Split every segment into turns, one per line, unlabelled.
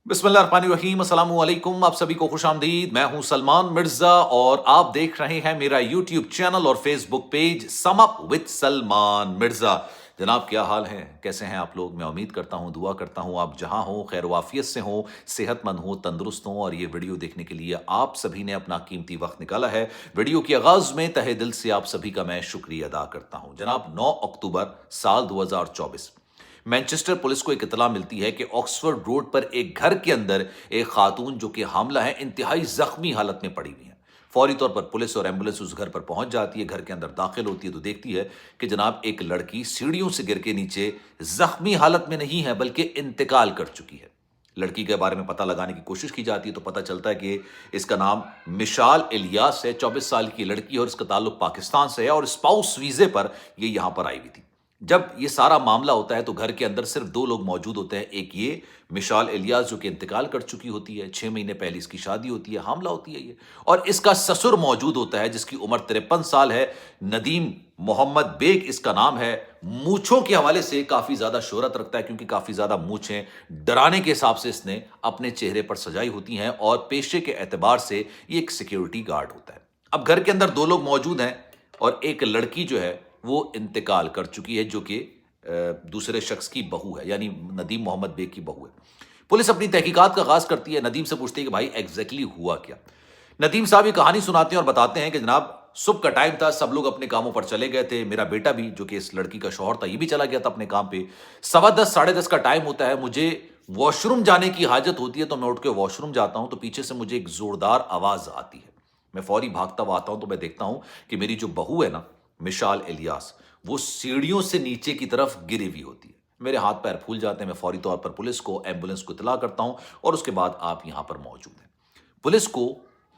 बिस्मिल्लाहिर्रहमानिर्रहीम, अस्सलाम वालेकुम। आप सभी को खुश आमदीद। मैं हूं सलमान मिर्जा और आप देख रहे हैं मेरा यूट्यूब चैनल और Facebook page sum up with Salman Mirza. जनाब, क्या हाल है? कैसे हैं आप लोग? मैं उम्मीद करता हूं, दुआ करता हूं आप जहां हो खैर वाफियत से हो, सेहतमंद हो, तंदुरुस्त हो। और ये वीडियो देखने के लिए आप सभी ने अपना कीमती वक्त निकाला है। वीडियो के आगाज में तहे दिल से आप सभी का मैं शुक्रिया अदा करता हूं। जनाब, 9 अक्टूबर साल 2024 मैनचेस्टर पुलिस को एक इतला मिलती है कि ऑक्सफोर्ड रोड पर एक घर के अंदर एक खातून जो कि हामला है, इंतहाई जख्मी हालत में पड़ी हुई है। फौरी तौर पर पुलिस और एम्बुलेंस उस घर पर पहुंच जाती है। घर के अंदर दाखिल होती है तो देखती है कि जनाब एक लड़की सीढ़ियों से गिर के नीचे जख्मी हालत में नहीं है बल्कि इंतकाल कर चुकी है। लड़की के बारे में पता लगाने की कोशिश की जाती है तो पता चलता है कि इसका नाम मिशाल इलियास है। 24 साल की लड़की है और इसका ताल्लुक पाकिस्तान से है और स्पाउस वीजे पर ये यहां पर आई हुई थी। जब ये सारा मामला होता है तो घर के अंदर सिर्फ 2 लोग मौजूद होते हैं। एक ये मिशाल इलियास जो कि इंतकाल कर चुकी होती है, 6 महीने पहले इसकी शादी होती है, हामला होती है ये, और इसका ससुर मौजूद होता है जिसकी उम्र 53 साल है। नदीम मोहम्मद बेग इसका नाम है। मूंछों के हवाले से काफी ज्यादा शोहरत रखता है क्योंकि काफी ज्यादा मूंछें डराने के हिसाब से इसने अपने चेहरे पर सजाई होती हैं और पेशे के एतबार से ये एक सिक्योरिटी गार्ड होता है। अब घर के अंदर 2 लोग मौजूद हैं और एक लड़की जो है वो इंतकाल कर चुकी है जो कि दूसरे शख्स की बहू है, यानी नदीम मोहम्मद बेग की बहू है। पुलिस अपनी तहकीकात का आगाज करती है। नदीम से पूछती है कि भाई एग्जैक्टली हुआ क्या। नदीम साहब ये कहानी सुनाते हैं और बताते हैं कि जनाब सुबह का टाइम था, सब लोग अपने कामों पर चले गए थे। मेरा बेटा भी जो कि इस लड़की का शौहर था ये भी चला गया था अपने काम पे। 10:15 10:30 का टाइम होता है। मुझे वॉशरूम जाने की हाजत होती है तो मैं उठ के वॉशरूम जाता हूं तो पीछे से मुझे एक जोरदार आवाज आती है। मैं फौरी भागता हुआ आता हूं तो मैं देखता हूं कि मेरी जो बहू है ना, मिशाल इलियास, वो सीढ़ियों से नीचे की तरफ गिरी हुई होती है। मेरे हाथ पैर फूल जाते हैं। मैं फौरी तौर पर पुलिस को, एम्बुलेंस को इत्तला करता हूं और उसके बाद आप यहां पर मौजूद हैं। पुलिस को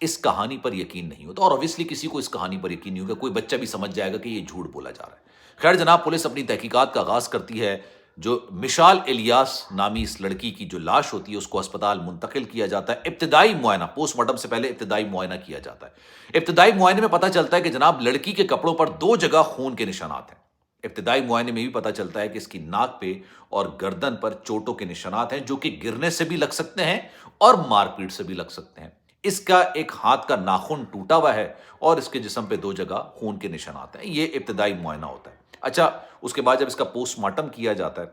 इस कहानी पर यकीन नहीं होता और ऑब्वियसली किसी को इस कहानी पर यकीन नहीं होगा। कोई बच्चा भी समझ जाएगा कि ये झूठ बोला जा रहा है। खैर जनाब, पुलिस अपनी तहकीकात का आगाज करती है। जो मिशाल इलियास नामी इस लड़की की जो लाश होती है उसको अस्पताल मुंतकिल किया जाता है। इब्तिदाई मुआयना, पोस्टमार्टम से पहले इब्तिदाई मुआयना किया जाता है। इब्तिदाई मुआयने में पता चलता है कि जनाब लड़की के कपड़ों पर 2 जगह खून के निशानात हैं। इब्तिदाई मुआयने में भी पता चलता है कि इसकी नाक पे और गर्दन पर चोटों के निशानात हैं जो कि गिरने से भी लग सकते हैं और मारपीट से भी लग सकते हैं। इसका एक हाथ का नाखून टूटा हुआ है और इसके जिस्म पे 2 जगह खून के निशानात हैं। ये इब्तिदाई मुआयना होता है। अच्छा, उसके बाद जब इसका पोस्टमार्टम किया जाता है,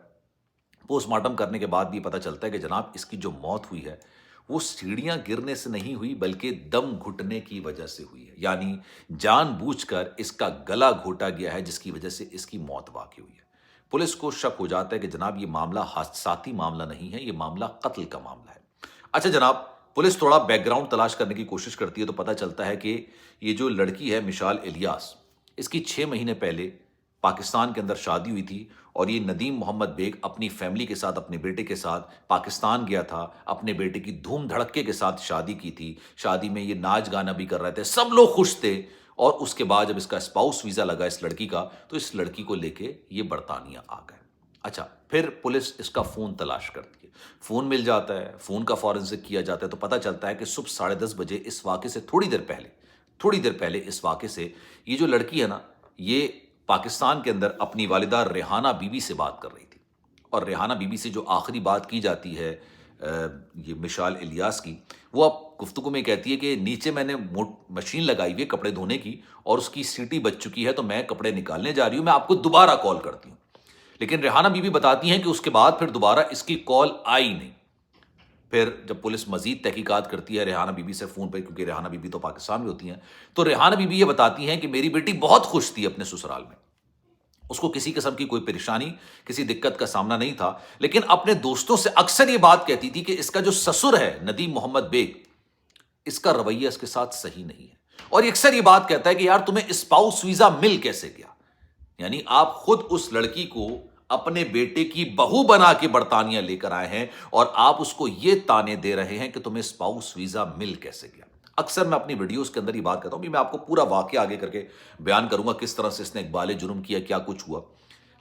पोस्टमार्टम करने के बाद भी पता चलता है कि जनाब इसकी जो मौत हुई है वो सीढ़ियां गिरने से नहीं हुई बल्कि दम घुटने की वजह से हुई है। यानी जानबूझकर इसका गला घोटा गया है जिसकी वजह से इसकी मौत वाकई हुई है। पुलिस को शक हो जाता है कि जनाब ये मामला हादसाती मामला नहीं है, ये मामला कत्ल का मामला है। अच्छा जनाब, पुलिस थोड़ा बैकग्राउंड तलाश करने की कोशिश करती है तो पता चलता है कि ये जो लड़की है मिशाल इलियास, इसकी 6 महीने पहले पाकिस्तान के अंदर शादी हुई थी और ये नदीम मोहम्मद बेग अपनी फैमिली के साथ, अपने बेटे के साथ पाकिस्तान गया था। अपने बेटे की धूम धड़के के साथ शादी की थी। शादी में ये नाच गाना भी कर रहे थे, सब लोग खुश थे। और उसके बाद जब इसका स्पाउस वीजा लगा इस लड़की का तो इस लड़की को लेके ये बरतानिया आ गए। अच्छा, फिर पुलिस इसका फोन तलाश करती है। फोन मिल जाता है, फोन का फॉरेंसिक किया जाता है तो पता चलता है कि सुबह 10:30 बजे इस वाक़े से थोड़ी देर पहले इस वाक़े से ये जो लड़की है ना, ये पाकिस्तान के अंदर अपनी वालिदा रेहाना बीबी से बात कर रही थी। और रेहाना बीबी से जो आखिरी बात की जाती है ये मिशाल इलियास की, वो अब गुफ्तगू में कहती है कि नीचे मैंने मशीन लगाई हुई है कपड़े धोने की और उसकी सीटी बज चुकी है तो मैं कपड़े निकालने जा रही हूं, मैं आपको दोबारा कॉल करती हूं। लेकिन रेहाना बीबी बताती हैं कि उसके बाद फिर दोबारा इसकी कॉल आई नहीं। फिर जब पुलिस मजीद तहकीकात करती है रेहाना बीबी से फोन पर, क्योंकि रेहाना बीबी तो पाकिस्तान में होती हैं, तो रेहाना बीबी ये बताती हैं कि मेरी बेटी बहुत खुश थी अपने ससुराल में। उसको किसी किस्म की कोई परेशानी, किसी दिक्कत का सामना नहीं था। लेकिन अपने दोस्तों से अक्सर ये बात कहती थी कि इसका जो ससुर है नदीम मोहम्मद बेग, इसका रवैया इसके साथ सही नहीं है। और ये अक्सर ये बात कहता है कि यार तुम्हें स्पाउस वीजा मिल कैसे गया। यानी आप खुद उस लड़की को अपने बेटे की बहू बना के बरतानिया लेकर आए हैं और आप उसको ये ताने दे रहे हैं कि तुम्हें स्पाउस वीजा मिल कैसे गया। अक्सर मैं अपनी वीडियोस के अंदर ही बात करता हूं, मैं आपको पूरा वाकया आगे करके बयान करूंगा किस तरह से इसने इकबाल जुर्म किया, क्या कुछ हुआ।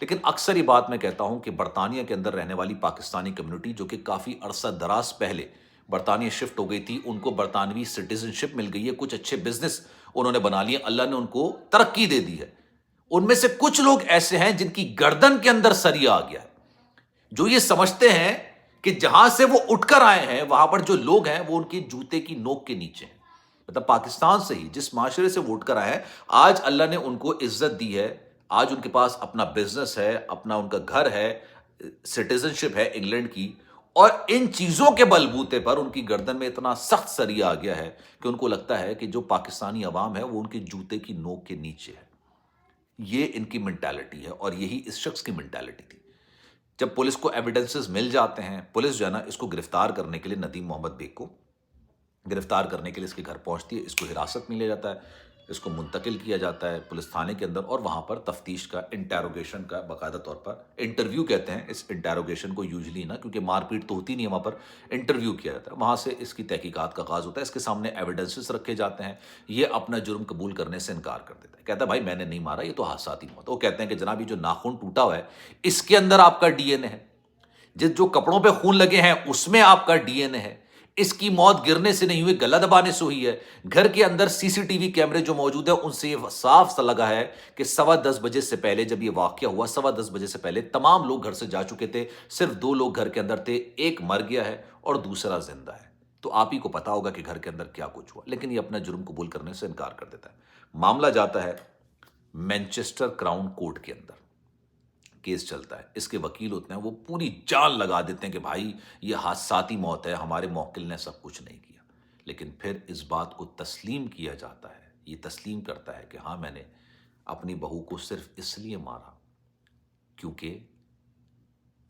लेकिन अक्सर ये बात मैं कहता हूं कि बरतानिया के अंदर रहने वाली पाकिस्तानी कम्युनिटी जो कि काफी अरसा दराज पहले बरतानिया शिफ्ट हो गई थी, उनको बरतानवी सिटीजनशिप मिल गई है, कुछ अच्छे बिजनेस उन्होंने बना लिए, अल्लाह ने उनको तरक्की दे दी है। उनमें से कुछ लोग ऐसे हैं जिनकी गर्दन के अंदर सरिया आ गया है, जो ये समझते हैं کہ جہاں سے وہ اٹھ کر آئے ہیں وہاں پر جو لوگ ہیں وہ ان کے جوتے کی نوک کے نیچے ہیں. مطلب پاکستان سے ہی جس معاشرے سے وہ اٹھ کر آئے ہیں, آج اللہ نے ان کو عزت دی ہے, آج ان کے پاس اپنا بزنس ہے, اپنا ان کا گھر ہے, سٹیزن شپ ہے انگلینڈ کی, اور ان چیزوں کے بلبوتے پر ان کی گردن میں اتنا سخت سریا آ گیا ہے کہ ان کو لگتا ہے کہ جو پاکستانی عوام ہے وہ ان کے جوتے کی نوک کے نیچے ہے. یہ ان کی مینٹالٹی ہے, اور یہی اس شخص کی مینٹالٹی تھی. جب پولیس کو ایویڈنسز مل جاتے ہیں, پولیس جو ہے نا اس کو گرفتار کرنے کے لیے, ندیم محمد بیگ کو گرفتار کرنے کے لیے اس کے گھر پہنچتی ہے, اس کو حراست میں لیا جاتا ہے, اس کو منتقل کیا جاتا ہے پولیس تھانے کے اندر, اور وہاں پر تفتیش کا, انٹیروگیشن کا, باقاعدہ طور پر انٹرویو کہتے ہیں اس انٹیروگیشن کو یوزلی نا, کیونکہ مار پیٹ تو ہوتی نہیں ہے وہاں پر, انٹرویو کیا جاتا ہے, وہاں سے اس کی تحقیقات کا آغاز ہوتا ہے, اس کے سامنے ایویڈنسز رکھے جاتے ہیں, یہ اپنا جرم قبول کرنے سے انکار کر دیتا ہے, کہتا ہے بھائی میں نے نہیں مارا, یہ تو حادثاتی موت. وہ کہتے ہیں کہ جناب یہ جو ناخن ٹوٹا ہوا ہے اس کے اندر آپ کا ڈی این اے ہے, جو کپڑوں پہ خون لگے ہیں اس میں آپ کا ڈی این اے ہے, اس کی موت گرنے سے نہیں ہوئی, گلا دبانے سے ہوئی ہے. گھر کے اندر سی سی ٹی وی کیمرے جو موجود ہیں ان سے یہ صاف سا لگا ہے کہ 10:15 بجے سے پہلے, جب یہ واقعہ ہوا 10:15 بجے سے پہلے تمام لوگ گھر سے جا چکے تھے, صرف 2 لوگ گھر کے اندر تھے, ایک مر گیا ہے اور دوسرا زندہ ہے. تو آپ ہی کو پتا ہوگا کہ گھر کے اندر کیا کچھ ہوا, لیکن یہ اپنا جرم قبول کرنے سے انکار کر دیتا ہے. معاملہ جاتا ہے مینچسٹر کراؤن کورٹ کے اندر, کیس چلتا ہے, اس کے وکیل ہوتے ہیں, وہ پوری جان لگا دیتے ہیں کہ بھائی یہ حادثاتی موت ہے, ہمارے موکل نے سب کچھ نہیں کیا. لیکن پھر اس بات کو تسلیم کیا جاتا ہے, یہ تسلیم کرتا ہے کہ ہاں میں نے اپنی بہو کو صرف اس لیے مارا کیونکہ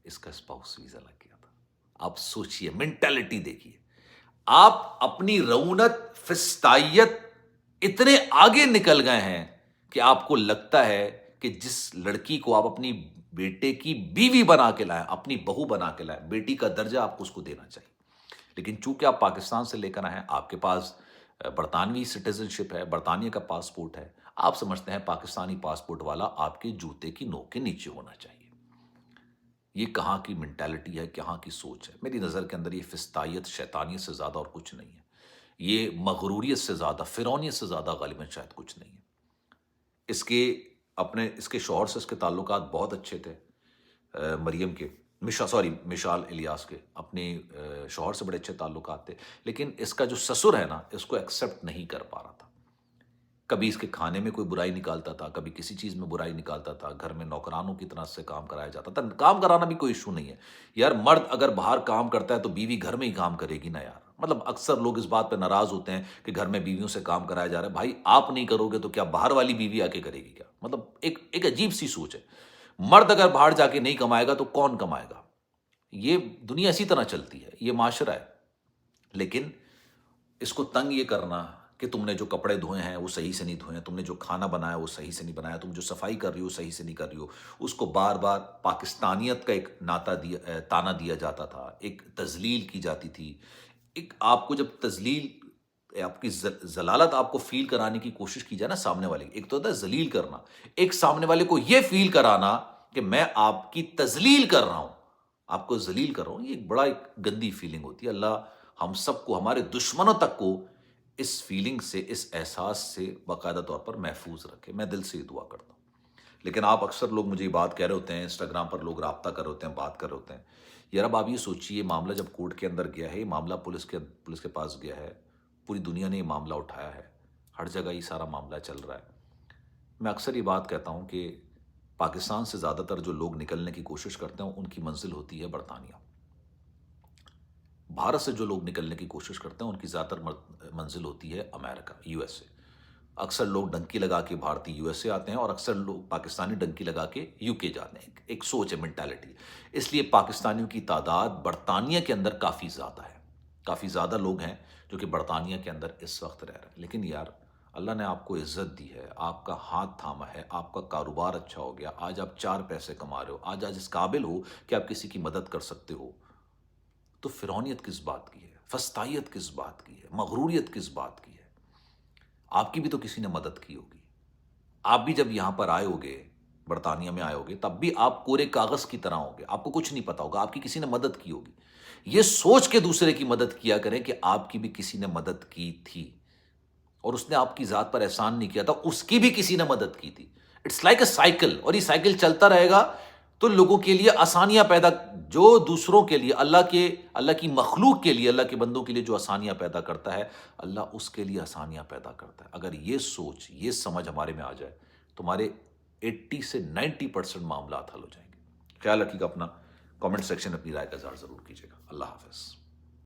اس کا اسپاؤس ویزا لگ گیا تھا. آپ سوچئے, مینٹالٹی دیکھیے, آپ اپنی رونت فستائیت اتنے آگے نکل گئے ہیں کہ آپ کو لگتا ہے کہ جس لڑکی کو آپ اپنی بیٹے کی بیوی بنا کے لائیں, اپنی بہو بنا کے لائیں, بیٹی کا درجہ آپ کو اس کو دینا چاہیے. لیکن چونکہ آپ پاکستان سے لے کر آئے ہیں, آپ کے پاس برطانوی سٹیزن شپ ہے, برطانیہ کا پاسپورٹ ہے, آپ سمجھتے ہیں پاکستانی پاسپورٹ والا آپ کے جوتے کی نوک کے نیچے ہونا چاہیے. یہ کہاں کی مینٹالٹی ہے, کہاں کی سوچ ہے؟ میری نظر کے اندر یہ فستائیت, شیطانیت سے زیادہ اور کچھ نہیں ہے. یہ مغروریت سے زیادہ, فرعونیت سے زیادہ غالباً شاید کچھ نہیں ہے. اس کے شوہر سے اس کے تعلقات بہت اچھے تھے, مریم کے, مشال الیاس کے اپنے شوہر سے بڑے اچھے تعلقات تھے. لیکن اس کا جو سسر ہے نا, اس کو ایکسیپٹ نہیں کر پا رہا تھا. کبھی اس کے کھانے میں کوئی برائی نکالتا تھا, کبھی کسی چیز میں برائی نکالتا تھا, گھر میں نوکرانوں کی طرح سے کام کرایا جاتا تھا. کام کرانا بھی کوئی ایشو نہیں ہے یار, مرد اگر باہر کام کرتا ہے تو بیوی گھر میں ہی کام کرے گی نا یار. مطلب اکثر لوگ اس بات پہ ناراض ہوتے ہیں کہ گھر میں بیویوں سے کام کرایا جا رہا ہے. بھائی آپ نہیں کرو گے تو کیا باہر والی بیوی آ کے کرے گی کیا؟ مطلب ایک عجیب سی سوچ ہے. مرد اگر باہر جا کے نہیں کمائے گا تو کون کمائے گا؟ یہ دنیا اسی طرح چلتی ہے, یہ معاشرہ ہے. لیکن اس کو تنگ یہ کرنا کہ تم نے جو کپڑے دھوئے ہیں وہ صحیح سے نہیں دھوئے ہیں, تم نے جو کھانا بنایا وہ صحیح سے نہیں بنایا, تم جو صفائی کر رہی ہو صحیح سے نہیں کر رہی ہو, اس کو بار بار پاکستانیت کا ایک تانا دیا جاتا تھا, ایک تذلیل کی جاتی تھی. ایک آپ کو جب تذلیل, آپ کی ضلالت آپ کو فیل کرانے کی کوشش کی جائے نا سامنے والے, ایک تو ہوتا ہے ذلیل کرنا, ایک سامنے والے کو یہ فیل کرانا کہ میں آپ کی تذلیل کر رہا ہوں, آپ کو ذلیل کر رہا ہوں, یہ ایک بڑا گندی فیلنگ ہوتی ہے. اللہ ہم سب کو, ہمارے دشمنوں تک کو اس فیلنگ سے, اس احساس سے باقاعدہ طور پر محفوظ رکھے. میں دل سے یہ دعا کرتا ہوں. لیکن آپ اکثر لوگ مجھے یہ بات کہہ رہے ہوتے ہیں, انسٹاگرام پر لوگ رابطہ کر رہے ہوتے ہیں, بات کر رہے ہوتے ہیں, یار اب آپ یہ سوچیے, معاملہ جب کورٹ کے اندر گیا ہے, یہ معاملہ پولیس کے پاس گیا ہے, پوری دنیا نے یہ معاملہ اٹھایا ہے, ہر جگہ یہ سارا معاملہ چل رہا ہے. میں اکثر یہ بات کہتا ہوں کہ پاکستان سے زیادہ تر جو لوگ نکلنے کی کوشش کرتے ہیں ان کی منزل ہوتی ہے برطانیہ. بھارت سے جو لوگ نکلنے کی کوشش کرتے ہیں ان کی زیادہ تر منزل ہوتی ہے امریکہ, یو ایس اے. اکثر لوگ ڈنکی لگا کے بھارتی یو ایس اے آتے ہیں, اور اکثر لوگ پاکستانی ڈنکی لگا کے یو کے جاتے ہیں. ایک سوچ ہے, مینٹالٹی. اس لیے پاکستانیوں کی تعداد برطانیہ کے اندر کافی زیادہ ہے, کافی زیادہ لوگ ہیں جو کہ برطانیہ کے اندر اس وقت رہ رہے ہیں. لیکن یار اللہ نے آپ کو عزت دی ہے, آپ کا ہاتھ تھاما ہے, آپ کا کاروبار اچھا ہو گیا, آج آپ 4 پیسے کما رہے ہو, آج اس قابل ہو کہ آپ کسی کی مدد کر سکتے ہو, تو فرعونیت کس بات کی ہے, فستائیت کس بات کی ہے, مغروریت کس بات کی ہے؟ آپ کی بھی تو کسی نے مدد کی ہوگی. آپ بھی جب یہاں پر آئے ہوگے, برطانیہ میں آئے ہوگے, تب بھی آپ کورے کاغذ کی طرح ہوگے, آپ کو کچھ نہیں پتا ہوگا, آپ کی کسی نے مدد کی ہوگی. یہ سوچ کے دوسرے کی مدد کیا کریں کہ آپ کی بھی کسی نے مدد کی تھی, اور اس نے آپ کی ذات پر احسان نہیں کیا تھا, اس کی بھی کسی نے مدد کی تھی. اٹس لائک اے سائیکل, اور یہ سائیکل چلتا رہے گا. تو لوگوں کے لیے آسانیاں پیدا، جو دوسروں کے لیے اللہ کی مخلوق کے لیے، اللہ کے بندوں کے لیے جو آسانیاں پیدا کرتا ہے، اللہ اس کے لیے آسانیاں پیدا کرتا ہے. اگر یہ سوچ، یہ سمجھ ہمارے میں آ جائے، تمہارے 80 سے 90% معاملات حل ہو جائیں گے. خیال رکھیے گا اپنا. کامنٹ سیکشن میں اپنی رائے کا اظہار ضرور کیجیے گا. اللہ حافظ.